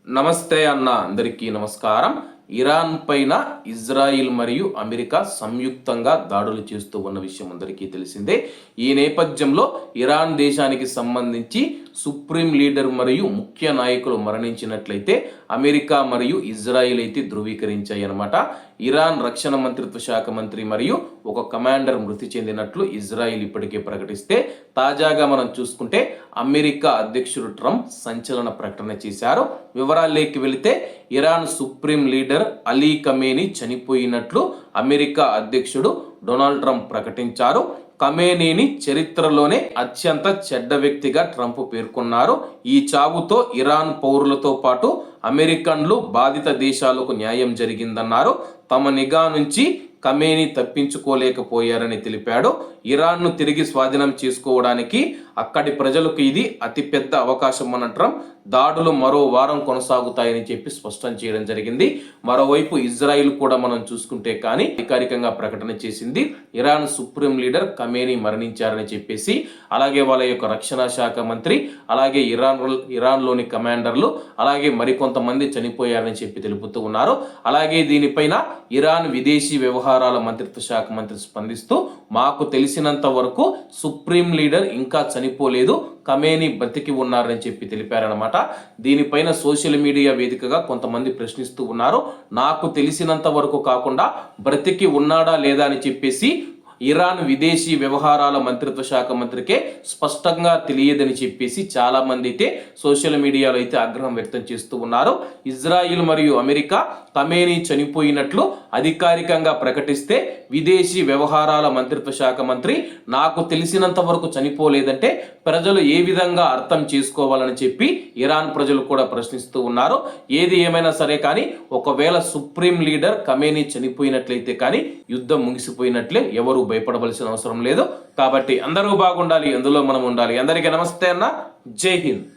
నమస్తే అన్న అందరికీ నమస్కారం. ఇరాన్ పైన ఇజ్రాయిల్ మరియు అమెరికా సంయుక్తంగా దాడులు చేస్తూ ఉన్న విషయం అందరికీ తెలిసిందే. ఈ నేపథ్యంలో ఇరాన్ దేశానికి సంబంధించి సుప్రీం లీడర్ మరియు ముఖ్య నాయకులు మరణించినట్లయితే అమెరికా మరియు ఇజ్రాయిల్ అయితే ధృవీకరించాయి అన్నమాట. ఇరాన్ రక్షణ మంత్రిత్వ శాఖ మంత్రి మరియు ఒక కమాండర్ మృతి చెందినట్లు ఇజ్రాయిల్ ఇప్పటికే ప్రకటిస్తే, తాజాగా మనం చూసుకుంటే అమెరికా అధ్యక్షుడు ట్రంప్ సంచలన ప్రకటన చేశారు. వివరాల్లోకి వెళితే Iran supreme leader Ali Khamenei చనిపోయినట్లు అమెరికా అధ్యక్షుడు డొనాల్డ్ ట్రంప్ ప్రకటించారు. ఖమేనీని చరిత్రలోనే అత్యంత చెడ్డ వ్యక్తిగా ట్రంప్ పేర్కొన్నారు. ఈ చావుతో ఇరాన్ పౌరులతో పాటు అమెరికన్లు, బాధిత దేశాలకు న్యాయం జరిగిందన్నారు. తమ నిఘా నుంచి ఖమేనీ తప్పించుకోలేకపోయారని తెలిపాడు. ఇరాన్ను తిరిగి స్వాధీనం చేసుకోవడానికి అక్కడి ప్రజలకు ఇది అతిపెద్ద అవకాశం అన్న ట్రంప్ దాడులు మరో వారం కొనసాగుతాయని చెప్పి స్పష్టం చేయడం జరిగింది. మరోవైపు ఇజ్రాయిల్ కూడా మనం చూసుకుంటే కానీ అధికారికంగా ప్రకటన చేసింది. ఇరాన్ సుప్రీం లీడర్ ఖమేనీ మరణించారని చెప్పేసి, అలాగే వాళ్ళ యొక్క రక్షణ శాఖ మంత్రి, అలాగే ఇరాన్లోని కమాండర్లు, అలాగే మరికొంతమంది చనిపోయారని చెప్పి తెలుపుతూ ఉన్నారు. అలాగే దీనిపైన ఇరాన్ విదేశీ వ్యవహారాల మంత్రిత్వ శాఖ మంత్రి స్పందిస్తూ, మాకు తెలిసినంత వరకు సుప్రీం లీడర్ ఇంకా చనిపోలేదు, ఖమేనీ బతికి ఉన్నారని చెప్పి తెలిపారనమాట. దీనిపైన సోషల్ మీడియా వేదికగా కొంతమంది ప్రశ్నిస్తూ ఉన్నారు. నాకు తెలిసినంత వరకు కాకుండా బ్రతికి ఉన్నాడా లేదా అని చెప్పేసి ఇరాన్ విదేశీ వ్యవహారాల మంత్రిత్వ శాఖ మంత్రికే స్పష్టంగా తెలియదని చెప్పేసి చాలా మంది అయితే సోషల్ మీడియాలో అయితే ఆగ్రహం వ్యక్తం చేస్తూ ఉన్నారు. ఇజ్రాయిల్ మరియు అమెరికా ఖమేనీ చనిపోయినట్లు అధికారికంగా ప్రకటిస్తే విదేశీ వ్యవహారాల మంత్రిత్వ శాఖ మంత్రి నాకు తెలిసినంత వరకు చనిపోలేదంటే ప్రజలు ఏ విధంగా అర్థం చేసుకోవాలని చెప్పి ఇరాన్ ప్రజలు కూడా ప్రశ్నిస్తూ ఉన్నారు. ఏది ఏమైనా సరే కానీ ఒకవేళ సుప్రీం లీడర్ ఖమేనీ చనిపోయినట్లయితే కానీ యుద్ధం ముగిసిపోయినట్లే, ఎవరు భయపడవలసిన అవసరం లేదు. కాబట్టి అందరూ బాగుండాలి, అందులో మనం ఉండాలి. అందరికీ నమస్తే అన్న, జై హింద్.